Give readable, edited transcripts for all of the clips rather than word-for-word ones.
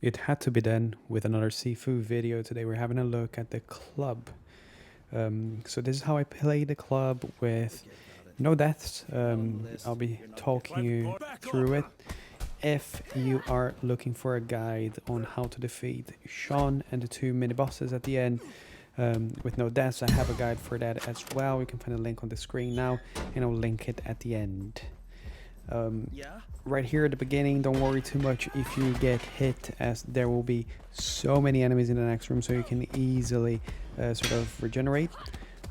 It had to be done with another Sifu video. Today we're having a look at the club. So this is how I play the club with no deaths. I'll be talking you through it. If you are looking for a guide on how to defeat Sean and the two mini bosses at the end with no deaths, I have a guide for that as well. You can find a link on the screen now, and I'll link it at the end. Right here at the beginning, don't worry too much if you get hit, as there will be so many enemies in the next room, so you can easily sort of regenerate.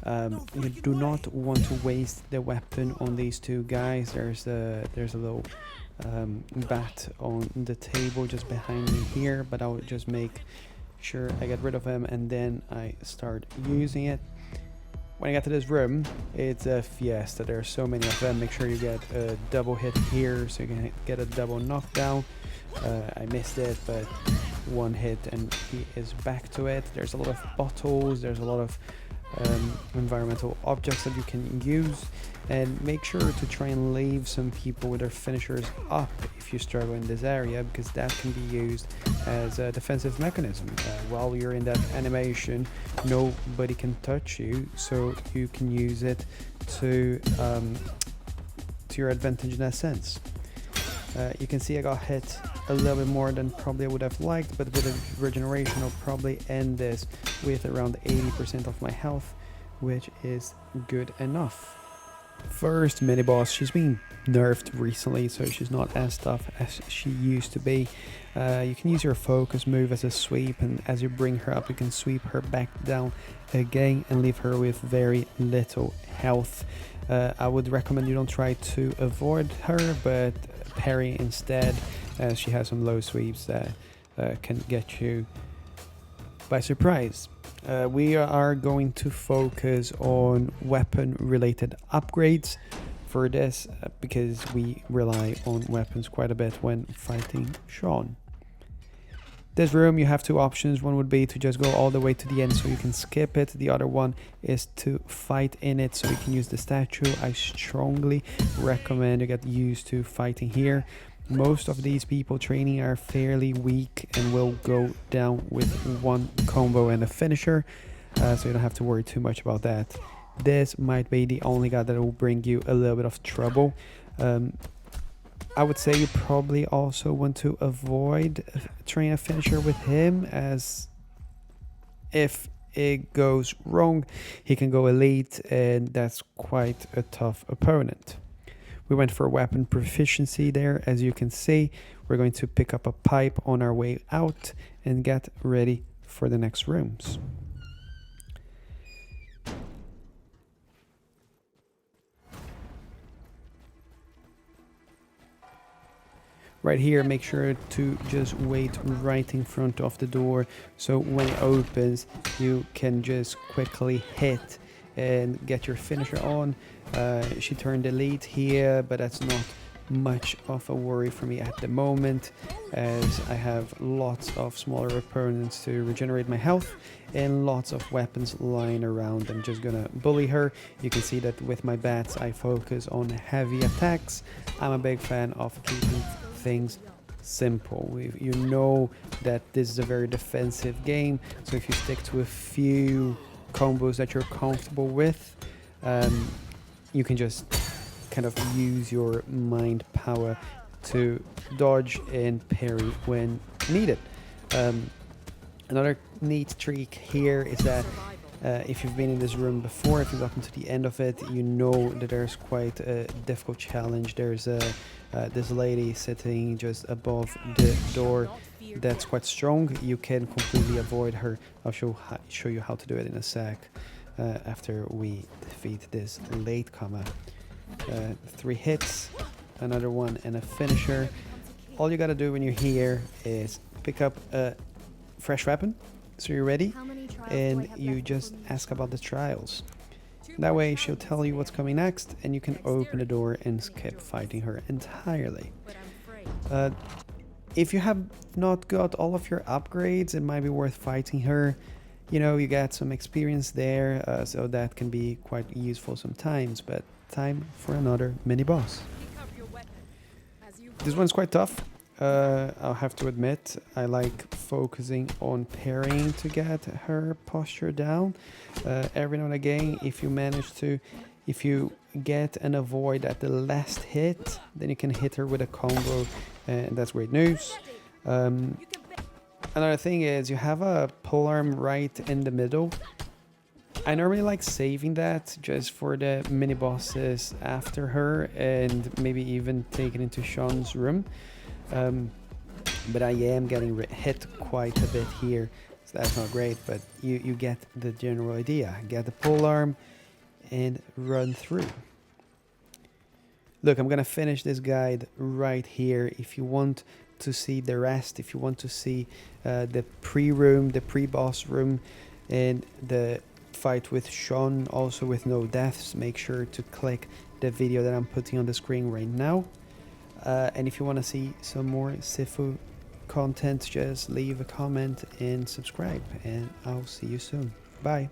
You do not want to waste the weapon on these two guys. There's a little bat on the table just behind me here, but I'll just make sure I get rid of him and then I start using it. When I get to this room, it's a fiesta. There are so many of them. Make sure you get a double hit here so you can get a double knockdown. I missed it, but one hit and he is back to it. There's a lot of bottles. There's a lot of environmental objects that you can use, and make sure to try and leave some people with their finishers up if you struggle in this area, because that can be used as a defensive mechanism. While you're in that animation, nobody can touch you, so you can use it to your advantage in that sense. You can see I got hit a little bit more than probably I would have liked, but with a regeneration I'll probably end this with around 80% of my health, which is good enough. First mini boss, she's been nerfed recently, so she's not as tough as she used to be. You can use your focus move as a sweep, and as you bring her up you can sweep her back down again and leave her with very little health. I would recommend you don't try to avoid her, but parry instead, as she has some low sweeps that can get you by surprise. We are going to focus on weapon related upgrades for this because we rely on weapons quite a bit when fighting Sean. This room you have two options. One would be to just go all the way to the end so you can skip it. The other one is to fight in it so you can use the statue. I strongly recommend you get used to fighting here. Most of these people training are fairly weak and will go down with one combo and a finisher, so you don't have to worry too much about that. This might be the only guy that will bring you a little bit of trouble. I would say you probably also want to avoid trying a finisher with him, as if it goes wrong he can go elite, and that's quite a tough opponent. We went for weapon proficiency there. As you can see, we're going to pick up a pipe on our way out and get ready for the next rooms. Right here, make sure to just wait right in front of the door, so when it opens you can just quickly hit and get your finisher on. She turned elite here, but that's not much of a worry for me at the moment, as I have lots of smaller opponents to regenerate my health and lots of weapons lying around. I'm just gonna bully her. You can see that with my bats I focus on heavy attacks. I'm a big fan of keeping things simple. You know that this is a very defensive game, so if you stick to a few combos that you're comfortable with, you can just kind of use your mind power to dodge and parry when needed. Another neat trick here is that if you've been in this room before, if you've gotten to the end of it, you know that there's quite a difficult challenge. There's this lady sitting just above the door that's quite strong. You can completely avoid her. I'll show you how to do it in a sec, after we defeat this latecomer. 3 hits, another one, and a finisher. All you gotta do when you're here is pick up a fresh weapon, so you're ready, and you just ask about the trials. That way she'll tell you what's coming next, and you can open the door and skip fighting her entirely. If you have not got all of your upgrades, it might be worth fighting her. You know, you get some experience there, so that can be quite useful sometimes, but time for another mini boss. This one's quite tough. I'll have to admit, I like focusing on parrying to get her posture down. Every now and again, if you get and avoid at the last hit, then you can hit her with a combo, and that's great news. Another thing is you have a polearm right in the middle. I normally like saving that just for the mini bosses after her, and maybe even take it into Sean's room. But I am getting hit quite a bit here, so that's not great, but you get the general idea. Get the polearm and run through. Look, I'm gonna finish this guide right here. If you want to see the rest, if you want to see the pre-room, the pre-boss room, and the fight with Sean, also with no deaths, make sure to click the video that I'm putting on the screen right now. And if you want to see some more Sifu content, just leave a comment and subscribe, and I'll see you soon. Bye.